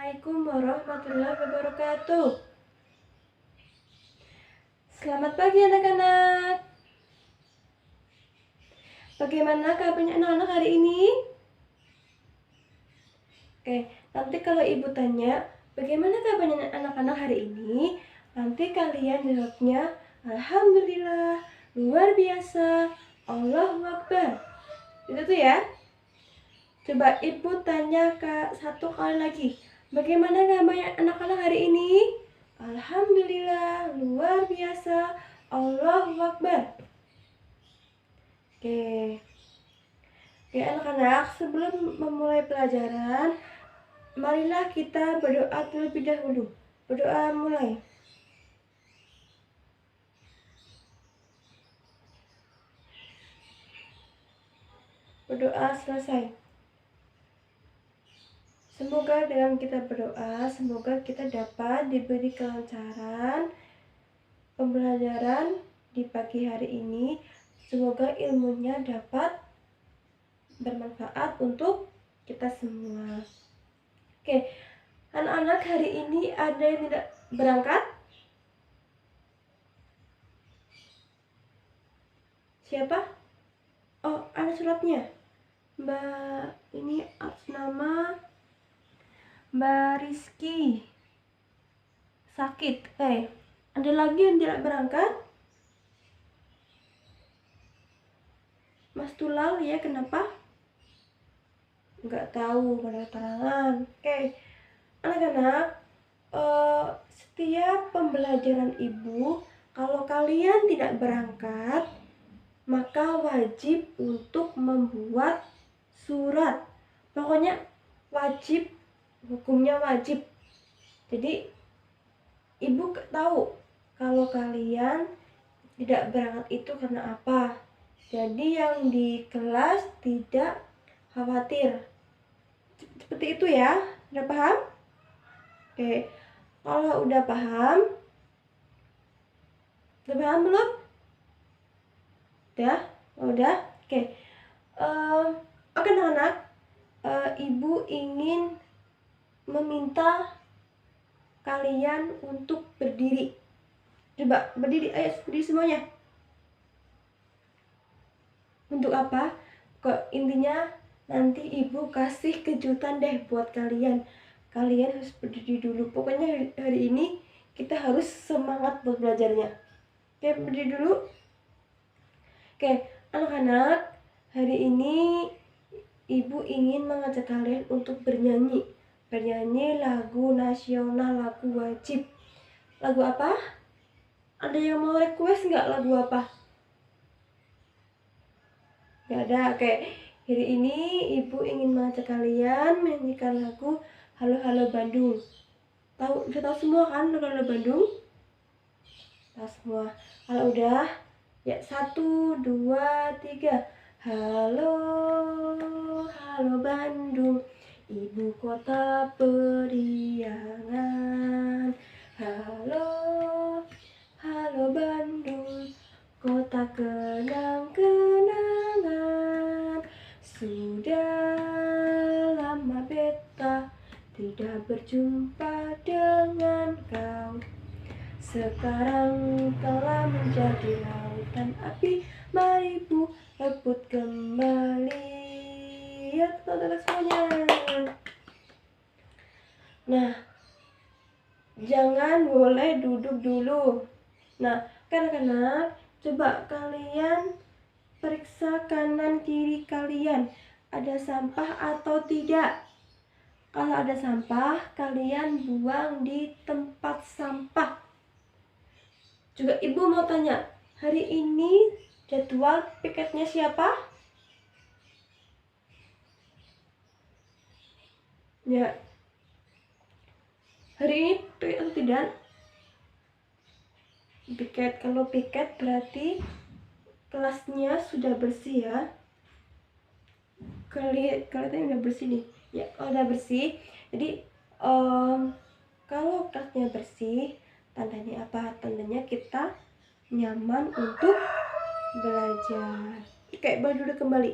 Assalamualaikum warahmatullahi wabarakatuh. Selamat pagi anak-anak. Bagaimana kabarnya anak-anak hari ini? Oke, nanti kalau ibu tanya bagaimana kabarnya anak-anak hari ini, nanti kalian jawabnya Alhamdulillah, luar biasa, Allahu Akbar. Itu tuh ya. Coba ibu tanya satu kali lagi. Bagaimana kabarnya anak-anak hari ini? Alhamdulillah, luar biasa, Allahu Akbar. Oke. Oke anak-anak, sebelum memulai pelajaran, marilah kita berdoa terlebih dahulu. Berdoa mulai. Berdoa selesai. Semoga dengan kita berdoa, semoga kita dapat diberi kelancaran pembelajaran di pagi hari ini. Semoga ilmunya dapat bermanfaat untuk kita semua. Oke, anak-anak hari ini ada yang tidak berangkat? Siapa? Oh, ada suratnya. Mbak, ini atas nama Mbak Rizky. Sakit. Ada lagi yang tidak berangkat? Mas Tulal ya, kenapa? Nggak tahu, nggak ada keterangan. Anak-anak, setiap pembelajaran ibu, kalau kalian tidak berangkat, maka wajib untuk membuat surat. Pokoknya wajib, hukumnya wajib. Jadi ibu tahu kalau kalian tidak berangkat itu karena apa. Jadi yang di kelas tidak khawatir. Seperti itu ya. Udah paham? Oke. Kalau udah paham belum? Udah? Oke. Oke anak-anak, ibu ingin meminta kalian untuk berdiri. Coba berdiri, ayo berdiri semuanya. Untuk apa? Intinya nanti ibu kasih kejutan deh buat kalian. Kalian harus berdiri dulu. Pokoknya hari ini kita harus semangat buat belajarnya. Oke, berdiri dulu. Oke, anak-anak, hari ini ibu ingin mengajak kalian untuk bernyanyi. Bernyanyi lagu nasional, lagu wajib. Lagu apa? Ada yang mau request nggak lagu apa? Nggak ada. Oke, hari ini ibu ingin mengajak kalian menyanyikan lagu Halo Halo Bandung. Udah tahu semua kan lagu Halo Bandung? Tahu semua. Kalau udah, ya 1, 2, 3. Halo, halo Bandung, ibu kota periangan. Halo, halo Bandung, kota kenang-kenangan. Sudah lama beta tidak berjumpa dengan kau. Sekarang telah menjadi lautan api, mari Bu rebut kembali. Ya teman-teman semuanya. Nah, jangan boleh duduk dulu. Nah, anak-anak, coba kalian periksa kanan kiri kalian, ada sampah atau tidak. Kalau ada sampah, kalian buang di tempat sampah. Juga ibu mau tanya, hari ini jadwal piketnya siapa? Ya, hari ini piket atau tidak? Piket, kalau piket berarti kelasnya sudah bersih ya. Kalian udah bersih nih. Ya, kalau udah bersih, jadi kalau kelasnya bersih, tandanya apa? Tandanya kita nyaman untuk belajar. Oke, baru duduk kembali.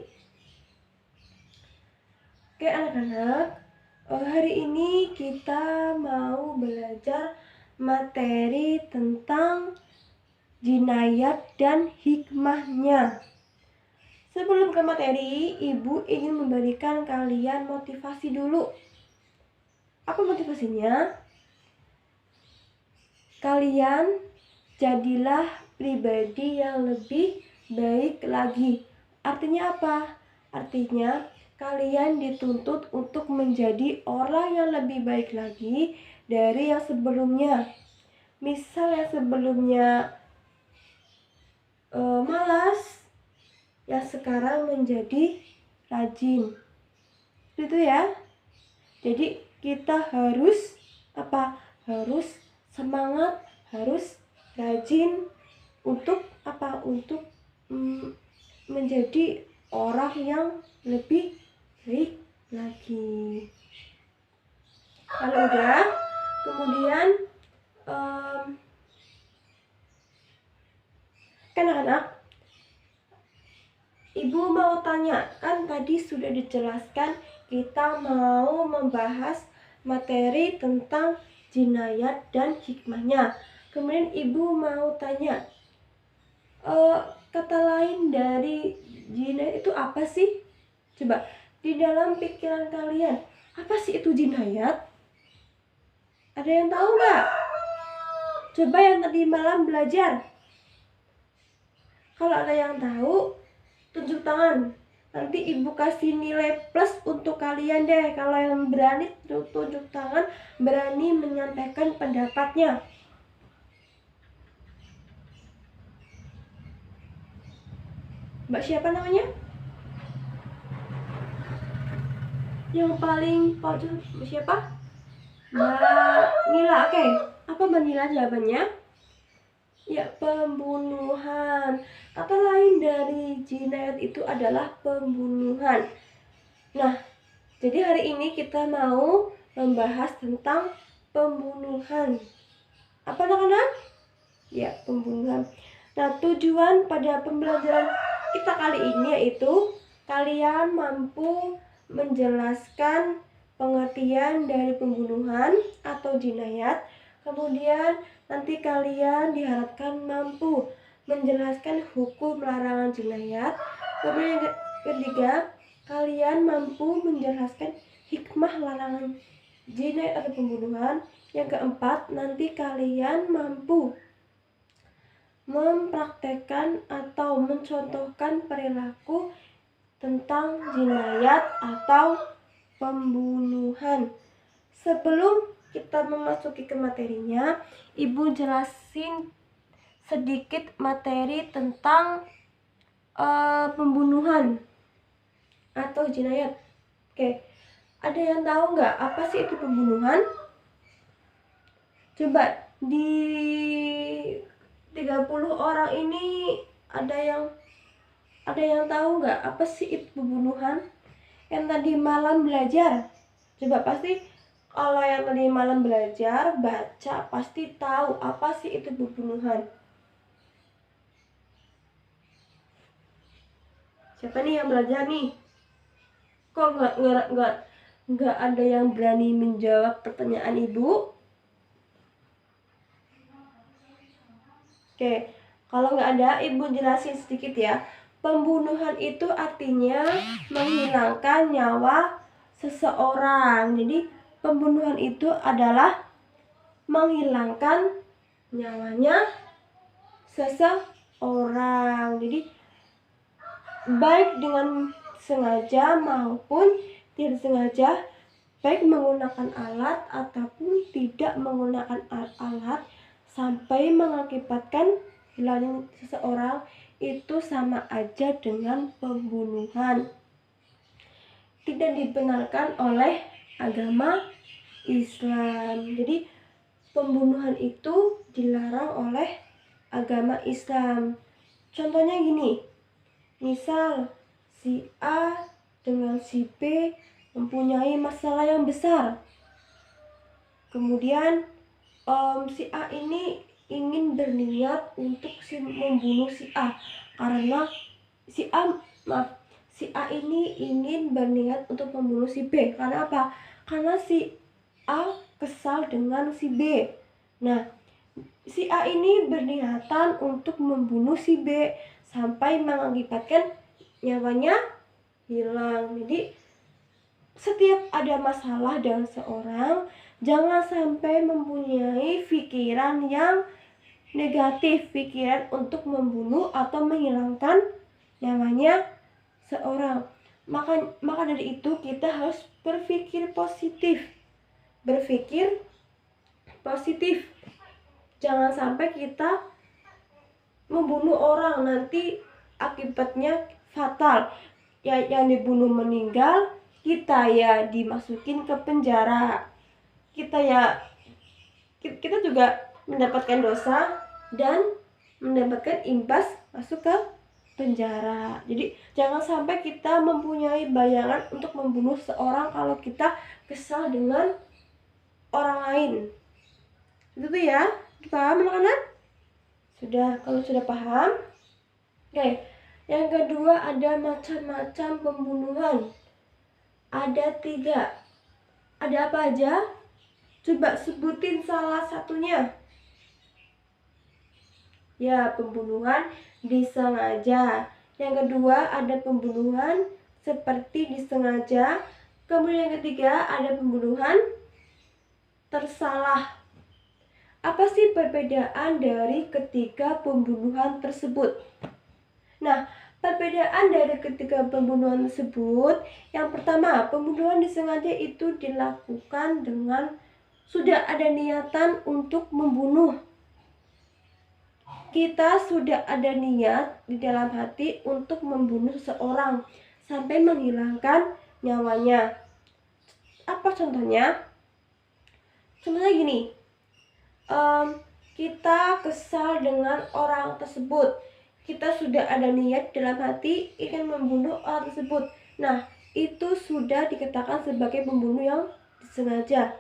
Oke anak-anak, Hari ini kita mau belajar materi tentang jinayat dan hikmahnya. Sebelum ke materi, Ibu ingin memberikan kalian motivasi dulu. Apa motivasinya? Kalian jadilah pribadi yang lebih baik lagi. Artinya apa? Artinya kalian dituntut untuk menjadi orang yang lebih baik lagi dari yang sebelumnya. Misal yang sebelumnya malas, yang sekarang menjadi rajin. Itu ya. Jadi kita harus apa? Harus semangat, harus rajin untuk apa? Untuk menjadi orang yang lebih baik lagi. Kalau udah, kemudian anak-anak, Ibu mau tanya, kan tadi sudah dijelaskan kita mau membahas materi tentang jinayat dan hikmahnya. Kemudian Ibu mau tanya, kata lain dari jinayat itu apa sih? Coba, di dalam pikiran kalian, apa sih itu jinayat? Ada yang tahu nggak? Coba yang tadi malam belajar. Kalau ada yang tahu, tunjuk tangan. Nanti Ibu kasih nilai plus untuk kalian deh. Kalau yang berani tunjuk tangan, berani menyampaikan pendapatnya. Mbak siapa namanya? Yang paling pojok siapa? Mbak Nila. Oke. Apa Mbak Nila jawabannya? Ya, pembunuhan. Kata lain dari jinayat itu adalah pembunuhan. Nah, jadi hari ini kita mau membahas tentang pembunuhan. Apa anak-anak? Ya, pembunuhan. Nah, tujuan pada pembelajaran kita kali ini yaitu kalian mampu menjelaskan pengertian dari pembunuhan atau jinayat. Kemudian nanti kalian diharapkan mampu menjelaskan hukum larangan jinayat. Kemudian yang ketiga, kalian mampu menjelaskan hikmah larangan jinayat atau pembunuhan. Yang keempat, nanti kalian mampu mempraktekkan atau mencontohkan perilaku tentang jinayat atau pembunuhan. Sebelum kita memasuki ke materinya, Ibu jelasin sedikit materi tentang pembunuhan atau jinayat. Oke, ada yang tahu nggak apa sih itu pembunuhan? Coba di 30 orang ini ada yang tahu nggak apa sih itu pembunuhan? Yang tadi malam belajar. Coba pasti kalau yang tadi malam belajar baca pasti tahu apa sih itu pembunuhan. Siapa nih yang belajar nih? Kok nggak ada yang berani menjawab pertanyaan Ibu? Oke, kalau nggak ada, Ibu jelasin sedikit ya. Pembunuhan itu artinya menghilangkan nyawa seseorang. Jadi pembunuhan itu adalah menghilangkan nyawanya seseorang. Jadi baik dengan sengaja maupun tidak sengaja, baik menggunakan alat ataupun tidak menggunakan alat, sampai mengakibatkan hilangnya seseorang, itu sama aja dengan pembunuhan. Tidak dibenarkan oleh agama Islam. Jadi pembunuhan itu dilarang oleh agama Islam. Contohnya gini, misal si A dengan si B mempunyai masalah yang besar. Kemudian si A ini ingin berniat untuk membunuh si A karena si A ini ingin berniat untuk membunuh si B. Karena apa? karena si A kesal dengan si B. Nah, si A ini berniatan untuk membunuh si B sampai mengakibatkan nyawanya hilang. Jadi setiap ada masalah dengan seorang, jangan sampai mempunyai pikiran yang negatif, pikiran untuk membunuh atau menghilangkan nyawanya seorang. Maka dari itu kita harus berpikir positif. Berpikir positif. Jangan sampai kita membunuh orang, nanti akibatnya fatal. Ya, yang dibunuh meninggal, kita ya dimasukin ke penjara. Kita juga mendapatkan dosa dan mendapatkan imbas masuk ke penjara. Jadi jangan sampai kita mempunyai bayangan untuk membunuh seorang kalau kita kesal dengan orang lain. Itu tuh ya, paham anak-anak? Sudah, kalau sudah paham. Oke, yang kedua ada macam-macam pembunuhan. Ada 3. Ada apa aja? Coba sebutin salah satunya. Ya, pembunuhan disengaja. Yang kedua ada pembunuhan seperti disengaja. Kemudian yang ketiga ada pembunuhan tersalah. Apa sih perbedaan dari ketiga pembunuhan tersebut? Nah, perbedaan dari ketiga pembunuhan tersebut, yang pertama, pembunuhan disengaja itu dilakukan dengan sudah ada niatan untuk membunuh. Kita sudah ada niat di dalam hati untuk membunuh seseorang sampai menghilangkan nyawanya. Apa contohnya? Contohnya gini, kita kesal dengan orang tersebut. Kita sudah ada niat dalam hati ingin membunuh orang tersebut. Nah, itu sudah dikatakan sebagai pembunuh yang disengaja.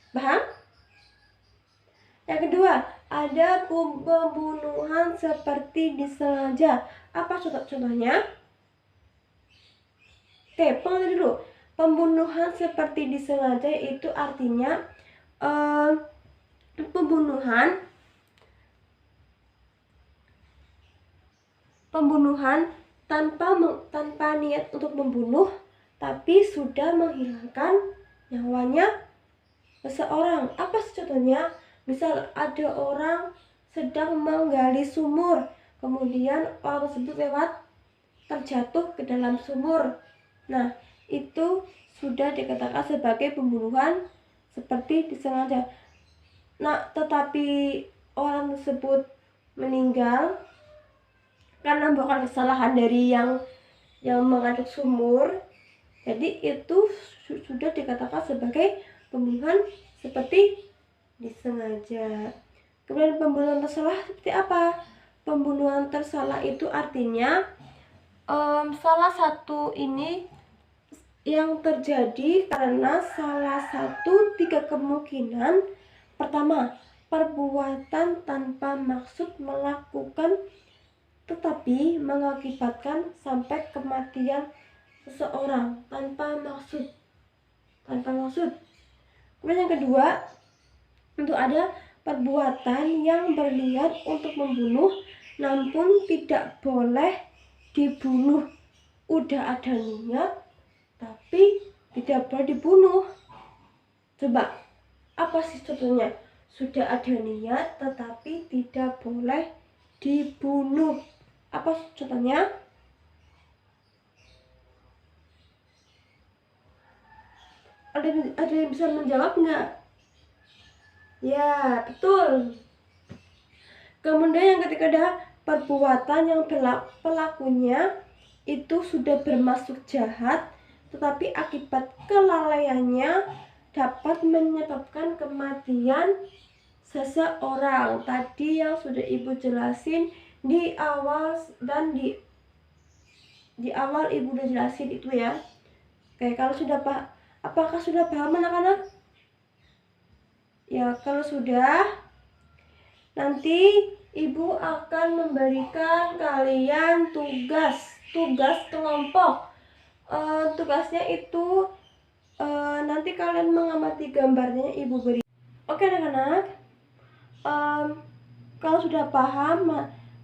Paham? Yang kedua, ada pembunuhan seperti disengaja. Apa contohnya? Oke, pengertian dulu. Pembunuhan seperti disengaja itu artinya pembunuhan tanpa niat untuk membunuh, tapi sudah menghilangkan nyawanya seseorang. Apa contohnya? Misal ada orang sedang menggali sumur, kemudian orang tersebut terjatuh ke dalam sumur. Nah, itu sudah dikatakan sebagai pembunuhan seperti disengaja. Nah, tetapi orang tersebut meninggal karena bukan kesalahan dari yang mengaduk sumur. Jadi itu sudah dikatakan sebagai pembunuhan seperti disengaja. Kemudian pembunuhan tersalah seperti apa? Pembunuhan tersalah itu artinya salah satu ini yang terjadi karena salah satu 3 kemungkinan. Pertama, perbuatan tanpa maksud melakukan tetapi mengakibatkan sampai kematian seseorang tanpa maksud. Kemudian yang kedua, untuk ada perbuatan yang berniat untuk membunuh namun tidak boleh dibunuh. Udah ada niat tapi tidak boleh dibunuh. Coba, apa sih contohnya? Sudah ada niat tetapi tidak boleh dibunuh. Apa contohnya? Ada yang bisa menjawab nggak? Ya, betul. Kemudian yang ketiga ada perbuatan yang pelakunya itu sudah bermaksud jahat, tetapi akibat kelalaiannya dapat menyebabkan kematian seseorang. Tadi yang sudah Ibu jelasin di awal dan di awal Ibu udah jelasin itu ya. Oke, kalau sudah apakah sudah paham anak-anak? Ya, kalau sudah, nanti Ibu akan memberikan kalian tugas kelompok. Tugasnya itu nanti kalian mengamati gambarnya ibu beri. Oke anak-anak, kalau sudah paham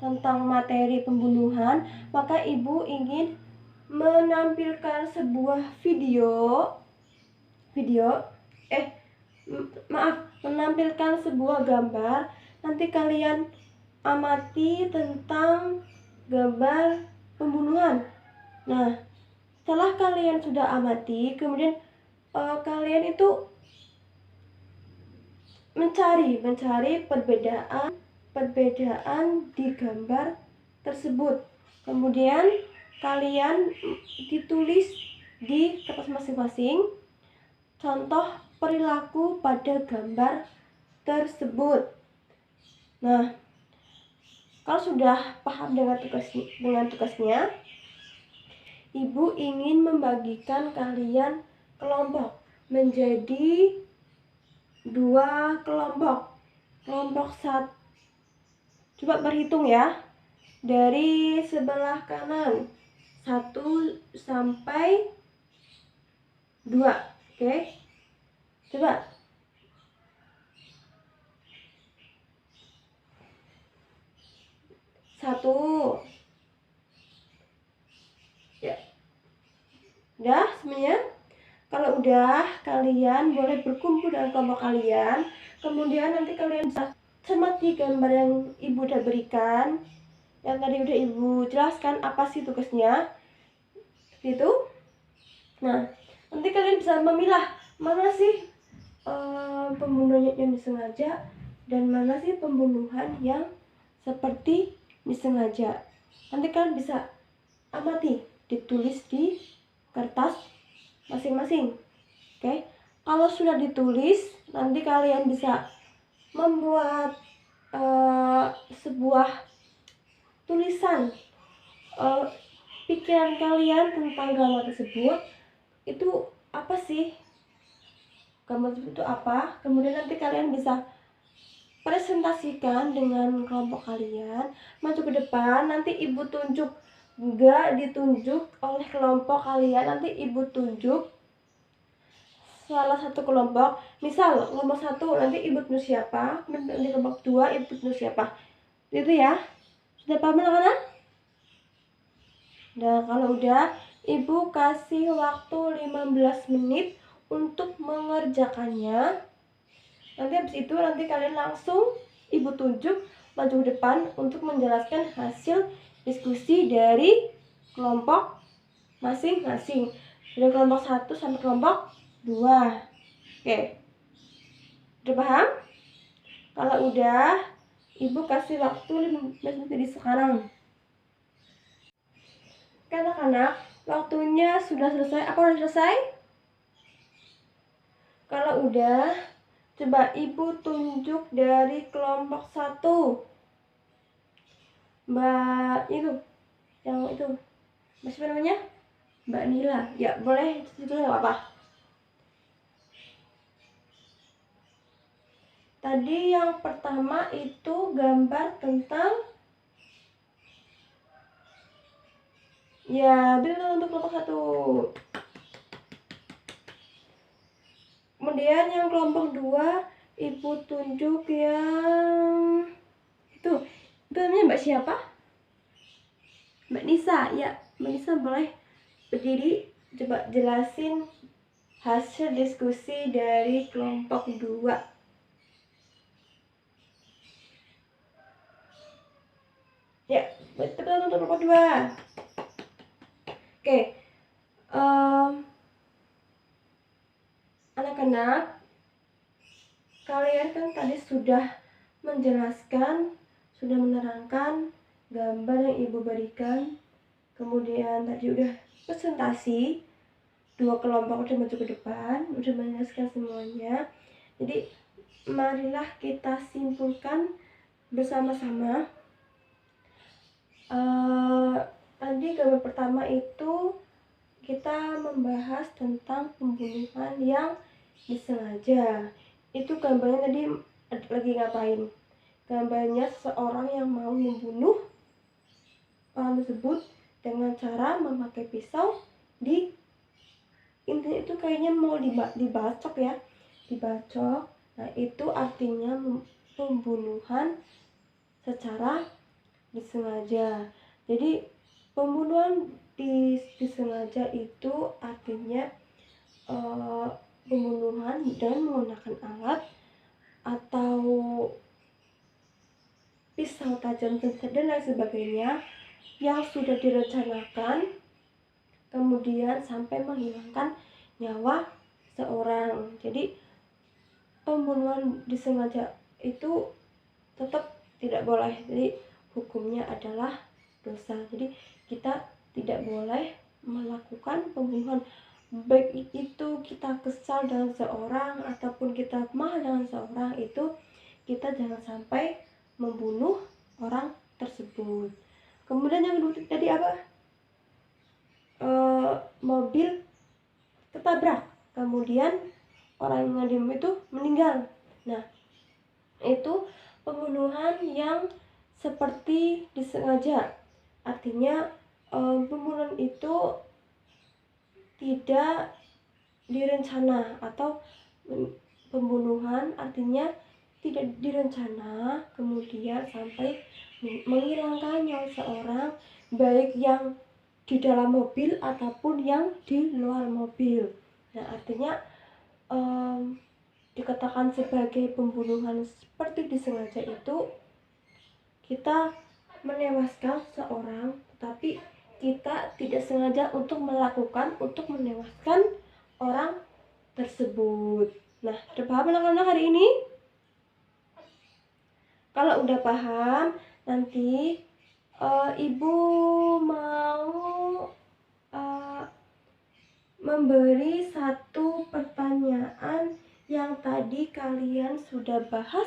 tentang materi pembunuhan, maka ibu ingin menampilkan sebuah menampilkan sebuah gambar. Nanti kalian amati tentang gambar pembunuhan. Nah, setelah kalian sudah amati, kemudian kalian itu mencari perbedaan di gambar tersebut. Kemudian kalian ditulis di kertas masing-masing contoh perilaku pada gambar tersebut. Nah, kalau sudah paham dengan tugasnya, ibu ingin membagikan kalian kelompok menjadi 2 kelompok. Kelompok 1, coba berhitung ya, dari sebelah kanan 1 sampai 2. Oke, coba. 1. Ya, udah semuanya? Kalau udah, kalian boleh berkumpul dengan kelompok kalian. Kemudian nanti kalian bisa cermati gambar yang ibu udah berikan, yang tadi udah ibu jelaskan apa sih tugasnya, seperti itu. Nah, nanti kalian bisa memilah mana sih pembunuhan yang disengaja dan mana sih pembunuhan yang seperti disengaja. Nanti kalian bisa amati, ditulis di kertas masing-masing. Oke, kalau sudah ditulis, nanti kalian bisa membuat sebuah tulisan pikiran kalian tentang gambar tersebut. Itu apa sih? Gambar tersebut itu apa? Kemudian nanti kalian bisa presentasikan dengan kelompok kalian, maju ke depan. Nanti ibu tunjuk, enggak ditunjuk oleh kelompok kalian, nanti ibu tunjuk salah satu kelompok. Misal kelompok 1 nanti ibu tunjuk siapa, kemudian di kelompok 2 ibu tunjuk siapa, itu ya. Sudah paham anak-anak? Nah, kalau udah, ibu kasih waktu 15 menit untuk mengerjakannya. Nanti habis itu kalian langsung ibu tunjuk maju ke depan untuk menjelaskan hasil diskusi dari kelompok masing-masing, dari kelompok 1 sampai kelompok 2. Oke, udah paham? Kalau udah, ibu kasih waktu 15 menit dari sekarang. Oke anak-anak, waktunya sudah selesai. Apa udah selesai? Kalau udah, coba ibu tunjuk dari kelompok 1. Mbak itu, yang itu, siapa namanya? Mbak Nila. Ya boleh, itu nggak apa-apa. Tadi yang pertama itu gambar tentang, ya betul, untuk kelompok 1. Kemudian yang kelompok 2 ibu tunjuk yang itu namanya Mbak siapa? Mbak Nisa. Ya, Mbak Nisa boleh berdiri, coba jelasin hasil diskusi dari kelompok 2. Ya, betul untuk kelompok 2. Oke, anak-anak, kalian kan tadi sudah menjelaskan, sudah menerangkan gambar yang ibu berikan. Kemudian tadi udah presentasi, 2 kelompok udah maju ke depan, udah menjelaskan semuanya. Jadi marilah kita simpulkan bersama-sama. Tadi gambar pertama itu kita membahas tentang pembunuhan yang disengaja. Itu gambarnya tadi lagi ngapain? Gambarnya seseorang yang mau membunuh orang tersebut dengan cara memakai pisau di intinya itu kayaknya mau dibacok ya, dibacok. Nah itu artinya pembunuhan secara disengaja. Jadi pembunuhan disengaja itu artinya pembunuhan dengan menggunakan alat atau pisau tajam dan lain sebagainya yang sudah direncanakan, kemudian sampai menghilangkan nyawa seorang. Jadi pembunuhan disengaja itu tetap tidak boleh. Jadi hukumnya adalah dosa. Jadi kita tidak boleh melakukan pembunuhan, baik itu kita kesal dengan seorang ataupun kita marah dengan seorang, itu kita jangan sampai membunuh orang tersebut. Kemudian yang kedua tadi apa? Mobil ketabrak, kemudian orang yang ngadem itu meninggal. Nah itu pembunuhan yang seperti disengaja. Artinya pembunuhan itu tidak direncana, atau pembunuhan artinya tidak direncana kemudian sampai menghilangkan nyawa seorang, baik yang di dalam mobil ataupun yang di luar mobil. Nah artinya dikatakan sebagai pembunuhan seperti disengaja itu kita menewaskan seorang, tetapi kita tidak sengaja untuk menewaskan orang tersebut. Nah, udah paham anak-anak hari ini? Kalau udah paham, nanti ibu mau memberi satu pertanyaan yang tadi kalian sudah bahas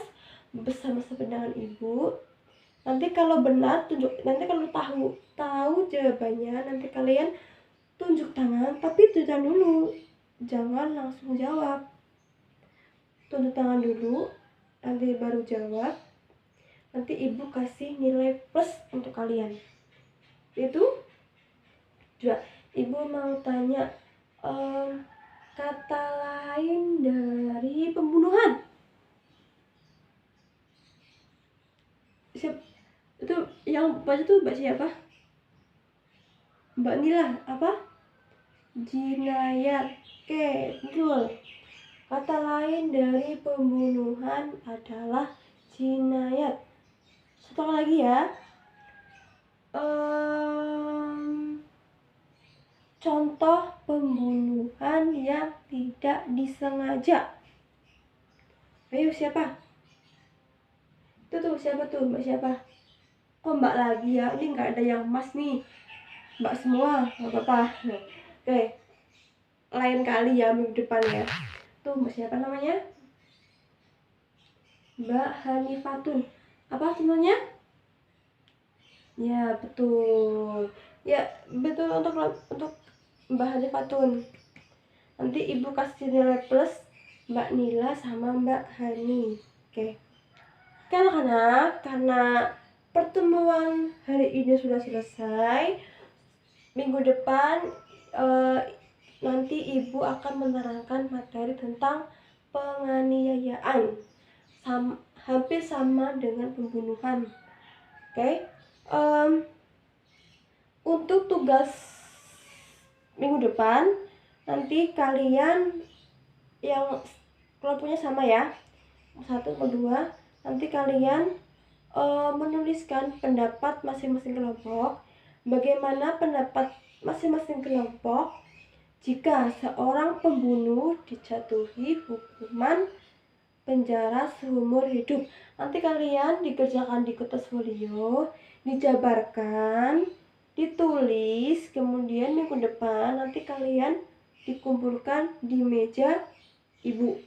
bersama-sama dengan ibu. Nanti kalau benar nanti kalau tahu jawabannya, nanti kalian tunjuk tangan, tapi tunjukkan dulu, jangan langsung jawab. Tunjuk tangan dulu, nanti baru jawab. Nanti ibu kasih nilai plus untuk kalian. Itu juga ibu mau tanya kata lain dari pembunuhan. Itu yang baca tuh Mbak siapa? Mbak Nila. Apa? Jinayat. Oke, betul. Kata lain dari pembunuhan adalah jinayat. Satu lagi ya. Contoh pembunuhan yang tidak disengaja. Ayo siapa? Itu tuh siapa tuh? Mbak siapa? Kok Mbak lagi ya? Ini nggak ada yang Mas nih. Mbak semua, nggak apa-apa. Oke, lain kali ya minggu depan ya. Tuh Mbak siapa namanya? Mbak Hanifatun. Apa sebenarnya? Ya betul. Ya betul, untuk Mbak Hanifatun. Nanti ibu kasih nilai plus Mbak Nila sama Mbak Hani. Oke. Anak-anak, karena pertemuan hari ini sudah selesai, minggu depan nanti ibu akan menerangkan materi tentang penganiayaan, hampir sama dengan pembunuhan. Oke. Untuk tugas minggu depan, nanti kalian yang kelompoknya sama ya, 1 atau 2, nanti kalian menuliskan pendapat masing-masing kelompok. Bagaimana pendapat masing-masing kelompok jika seorang pembunuh dijatuhi hukuman penjara seumur hidup? Nanti kalian dikerjakan di kertas folio, dijabarkan, ditulis, kemudian minggu depan nanti kalian dikumpulkan di meja ibu.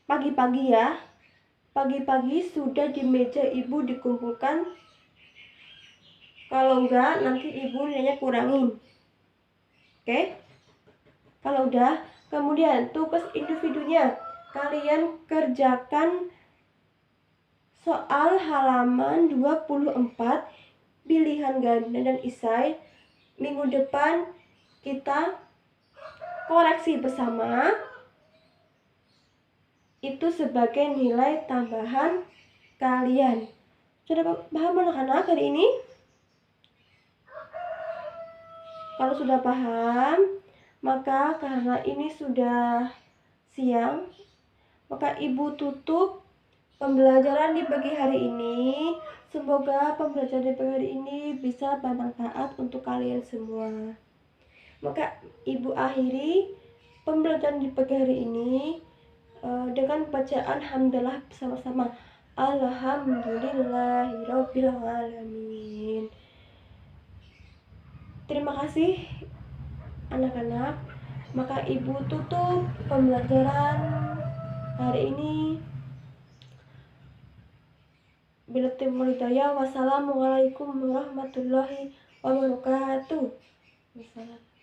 Pagi-pagi ya, pagi-pagi sudah di meja ibu dikumpulkan. Kalau enggak, nanti ibu nilainya kurangin. Oke? Kalau udah, kemudian tugas individunya kalian kerjakan soal halaman 24 pilihan ganda dan isai. Minggu depan kita koreksi bersama itu sebagai nilai tambahan kalian. Sudah paham anak-anak hari ini? Kalau sudah paham, maka karena ini sudah siang, maka Ibu tutup pembelajaran di pagi hari ini. Semoga pembelajaran di pagi hari ini bisa bermanfaat untuk kalian semua. Maka Ibu akhiri pembelajaran di pagi hari ini dengan bacaan hamdalah bersama-sama. Alhamdulillahirabbil alamin. Terima kasih anak-anak. Maka Ibu tutup pembelajaran hari ini. Bila timul hidayah, wassalamualaikum warahmatullahi wabarakatuh. Wassalam.